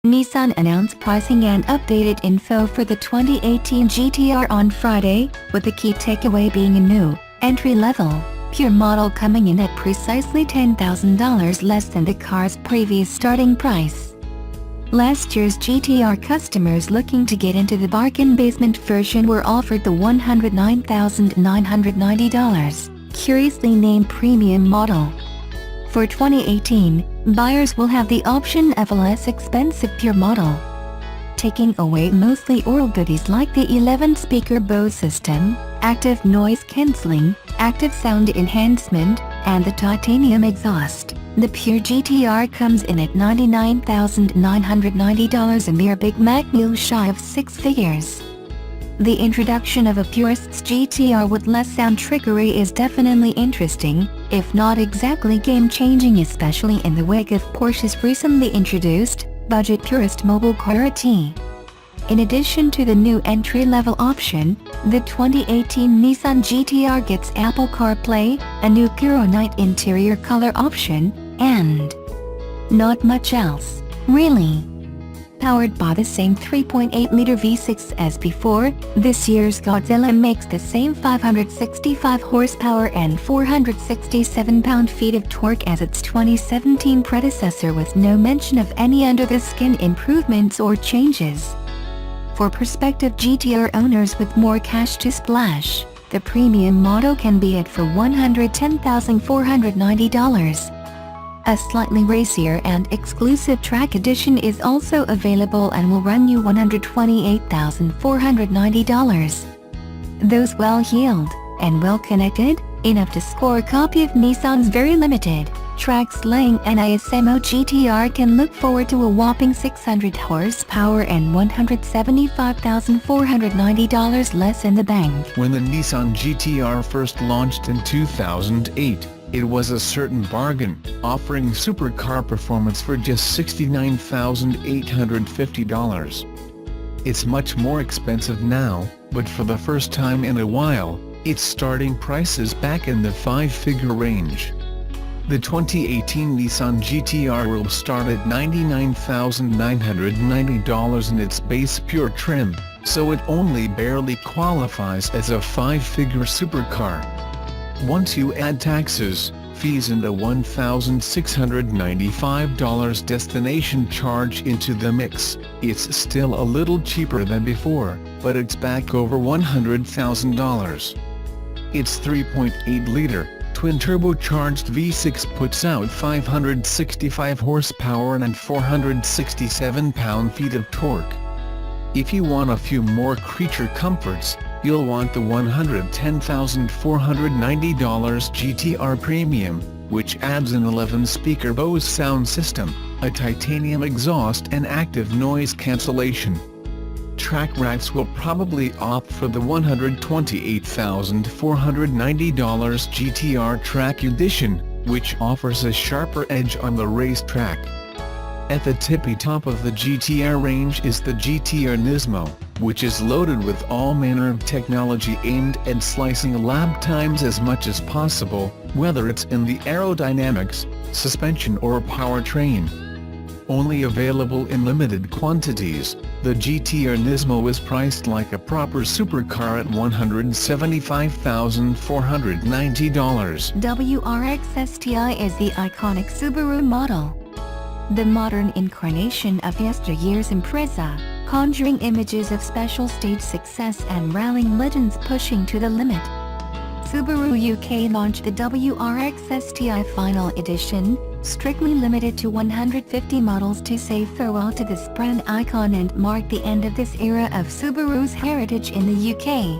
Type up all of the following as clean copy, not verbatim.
Nissan announced pricing and updated info for the 2018 GT-R on Friday, with the key takeaway being a new, entry-level, pure model coming in at precisely $10,000 less than the car's previous starting price. Last year's GT-R customers looking to get into the bargain basement version were offered the $109,990, curiously named premium model. For 2018, buyers will have the option of a less expensive pure model, taking away mostly oral goodies like the 11-speaker Bose system, active noise cancelling, active sound enhancement, and the titanium exhaust. The pure GT-R comes in at $99,990, a mere Big Mac meal shy of six figures. The introduction of a purist's GT-R with less sound trickery is definitely interesting, if not exactly game-changing, especially in the wake of Porsche's recently introduced, budget purist mobile car T. In addition to the new entry-level option, the 2018 Nissan GT-R gets Apple CarPlay, a new Puro Night interior color option, and not much else, really. Powered by the same 3.8-liter V6 as before, this year's Godzilla makes the same 565 horsepower and 467 pound-feet of torque as its 2017 predecessor, with no mention of any under-the-skin improvements or changes. For prospective GT-R owners with more cash to splash, the premium model can be had for $110,490. A slightly racier and exclusive track edition is also available and will run you $128,490. Those well-heeled and well-connected, enough to score a copy of Nissan's very limited, track-slaying NISMO GT-R can look forward to a whopping 600 horsepower and $175,490 less in the bank. When the Nissan GT-R first launched in 2008, it was a certain bargain, offering supercar performance for just $69,850. It's much more expensive now, but for the first time in a while, its starting price is back in the five-figure range. The 2018 Nissan GT-R will start at $99,990 in its base pure trim, so it only barely qualifies as a five-figure supercar. Once you add taxes, fees and a $1,695 destination charge into the mix, it's still a little cheaper than before, but it's back over $100,000. Its 3.8-liter, twin-turbocharged V6 puts out 565 horsepower and 467 pound-feet of torque. If you want a few more creature comforts, you'll want the $110,490 GT-R Premium, which adds an 11-speaker Bose sound system, a titanium exhaust and active noise cancellation. Track racks will probably opt for the $128,490 GT-R Track Edition, which offers a sharper edge on the racetrack. At the tippy top of the GT-R range is the GT-R Nismo, which is loaded with all manner of technology aimed at slicing lap times as much as possible, whether it's in the aerodynamics, suspension or powertrain. Only available in limited quantities, the GT-R Nismo is priced like a proper supercar at $175,490. WRX STI is the iconic Subaru model. The modern incarnation of yesteryear's Impreza, conjuring images of special stage success and rallying legends pushing to the limit. Subaru UK launched the WRX STI Final Edition, strictly limited to 150 models to say farewell to this brand icon and mark the end of this era of Subaru's heritage in the UK.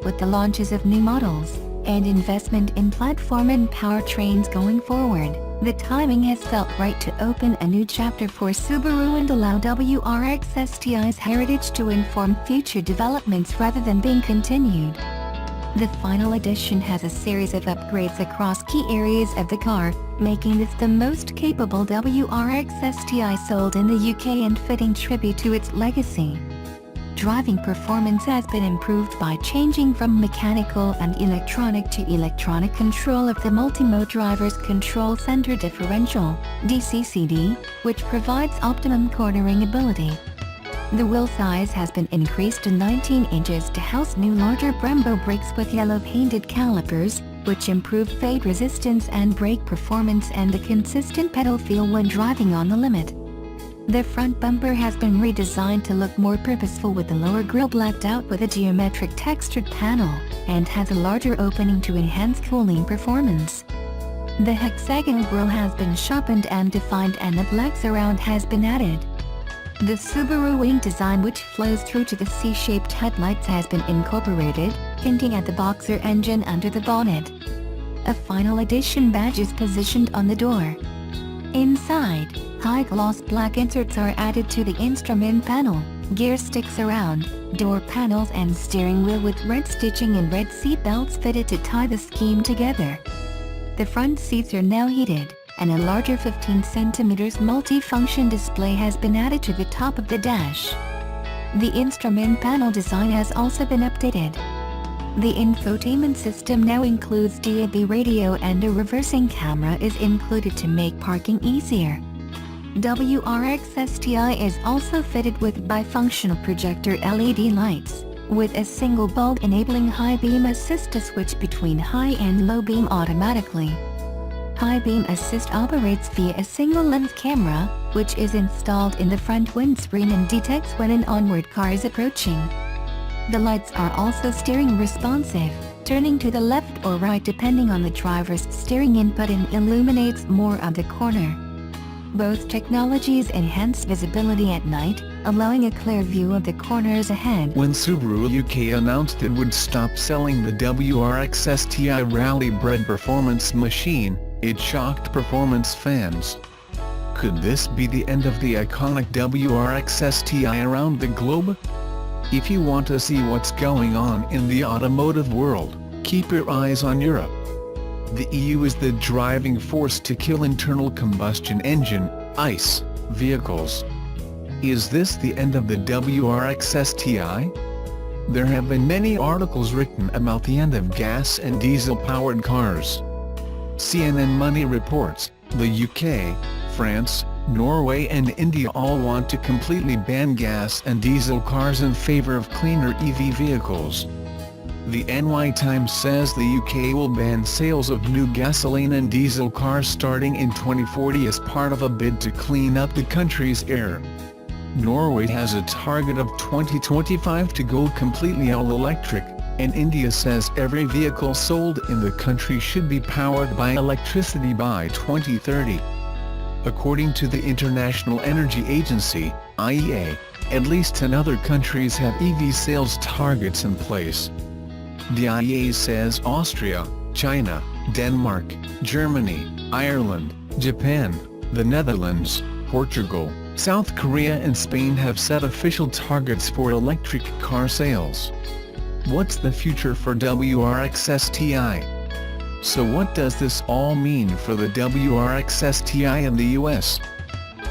With the launches of new models, and investment in platform and powertrains going forward, the timing has felt right to open a new chapter for Subaru and allow WRX STI's heritage to inform future developments rather than being continued. The final edition has a series of upgrades across key areas of the car, making this the most capable WRX STI sold in the UK and fitting tribute to its legacy. driving performance has been improved by changing from mechanical and electronic to electronic control of the multi-mode driver's control center differential, DCCD, which provides optimum cornering ability. The wheel size has been increased to 19 inches to house new larger Brembo brakes with yellow painted calipers, which improve fade resistance and brake performance and the consistent pedal feel when driving on the limit. The front bumper has been redesigned to look more purposeful with the lower grille blacked out with a geometric textured panel, and has a larger opening to enhance cooling performance. The hexagonal grille has been sharpened and defined and a black surround has been added. The Subaru wing design, which flows through to the C-shaped headlights, has been incorporated, hinting at the boxer engine under the bonnet. A final edition badge is positioned on the door. Inside, high-gloss black inserts are added to the instrument panel, gear stick surround, door panels and steering wheel with red stitching and red seat belts fitted to tie the scheme together. The front seats are now heated, and a larger 15 cm multi-function display has been added to the top of the dash. The instrument panel design has also been updated. The infotainment system now includes DAB radio, and a reversing camera is included to make parking easier. WRX STI is also fitted with bifunctional projector LED lights, with a single bulb enabling high beam assist to switch between high and low beam automatically. High beam assist operates via a single lens camera, which is installed in the front windscreen and detects when an onward car is approaching. The lights are also steering responsive, turning to the left or right depending on the driver's steering input, and illuminates more of the corner. Both technologies enhance visibility at night, allowing a clear view of the corners ahead. When Subaru UK announced it would stop selling the WRX STI rally-bred performance machine, it shocked performance fans. Could this be the end of the iconic WRX STI around the globe? If you want to see what's going on in the automotive world, keep your eyes on Europe. The EU is the driving force to kill internal combustion engine, ICE, vehicles. Is this the end of the WRX STI? There have been many articles written about the end of gas and diesel-powered cars. CNN Money reports, the UK, France, Norway and India all want to completely ban gas and diesel cars in favor of cleaner EV vehicles. The NY Times says the UK will ban sales of new gasoline and diesel cars starting in 2040 as part of a bid to clean up the country's air. Norway has a target of 2025 to go completely all electric, and India says every vehicle sold in the country should be powered by electricity by 2030. According to the International Energy Agency, IEA, at least 10 other countries have EV sales targets in place. The IEA says Austria, China, Denmark, Germany, Ireland, Japan, the Netherlands, Portugal, South Korea and Spain have set official targets for electric car sales. What's the future for WRX STI? So what does this all mean for the WRX STI in the US?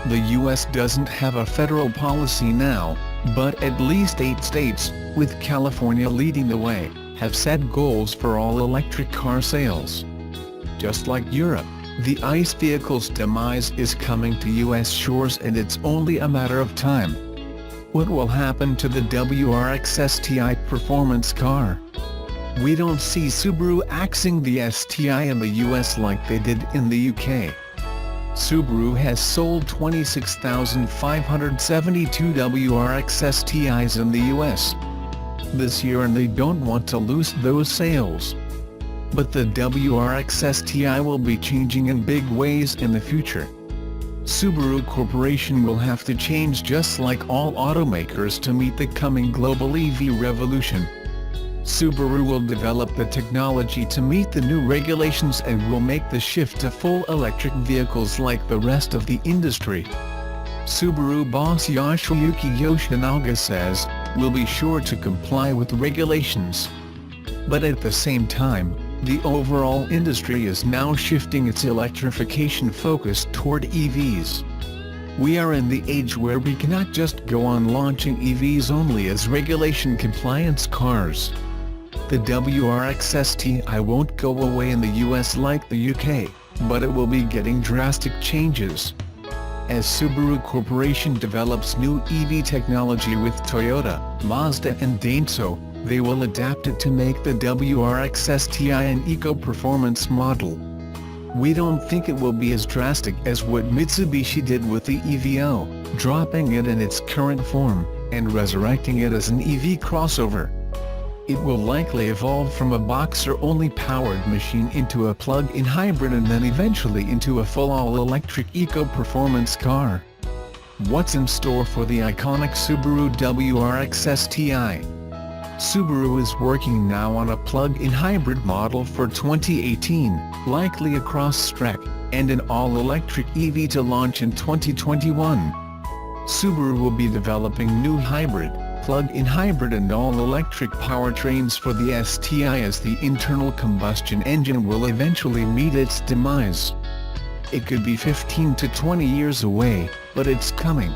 The US doesn't have a federal policy now, but at least 8 states, with California leading the way, have set goals for all electric car sales. Just like Europe, the ICE vehicle's demise is coming to US shores, and it's only a matter of time. What will happen to the WRX STI performance car? We don't see Subaru axing the STI in the US like they did in the UK. Subaru has sold 26,572 WRX STIs in the US this year, and they don't want to lose those sales. But the WRX STI will be changing in big ways in the future. Subaru Corporation will have to change just like all automakers to meet the coming global EV revolution. Subaru will develop the technology to meet the new regulations and will make the shift to full electric vehicles like the rest of the industry. Subaru boss Yoshiyuki Yoshinaga says, "We'll be sure to comply with regulations." But at the same time, the overall industry is now shifting its electrification focus toward EVs. We are in the age where we cannot just go on launching EVs only as regulation compliance cars. The WRX STI won't go away in the US like the UK, but it will be getting drastic changes. As Subaru Corporation develops new EV technology with Toyota, Mazda and Daihatsu, they will adapt it to make the WRX STI an eco-performance model. We don't think it will be as drastic as what Mitsubishi did with the EVO, dropping it in its current form, and resurrecting it as an EV crossover. It will likely evolve from a Boxer-only powered machine into a plug-in hybrid and then eventually into a full all-electric eco-performance car. What's in store for the iconic Subaru WRX STI? Subaru is working now on a plug-in hybrid model for 2018, likely a cross-spec, and an all-electric EV to launch in 2021. Subaru will be developing new hybrid, plug-in hybrid and all-electric powertrains for the STI as the internal combustion engine will eventually meet its demise. It could be 15 to 20 years away, but it's coming.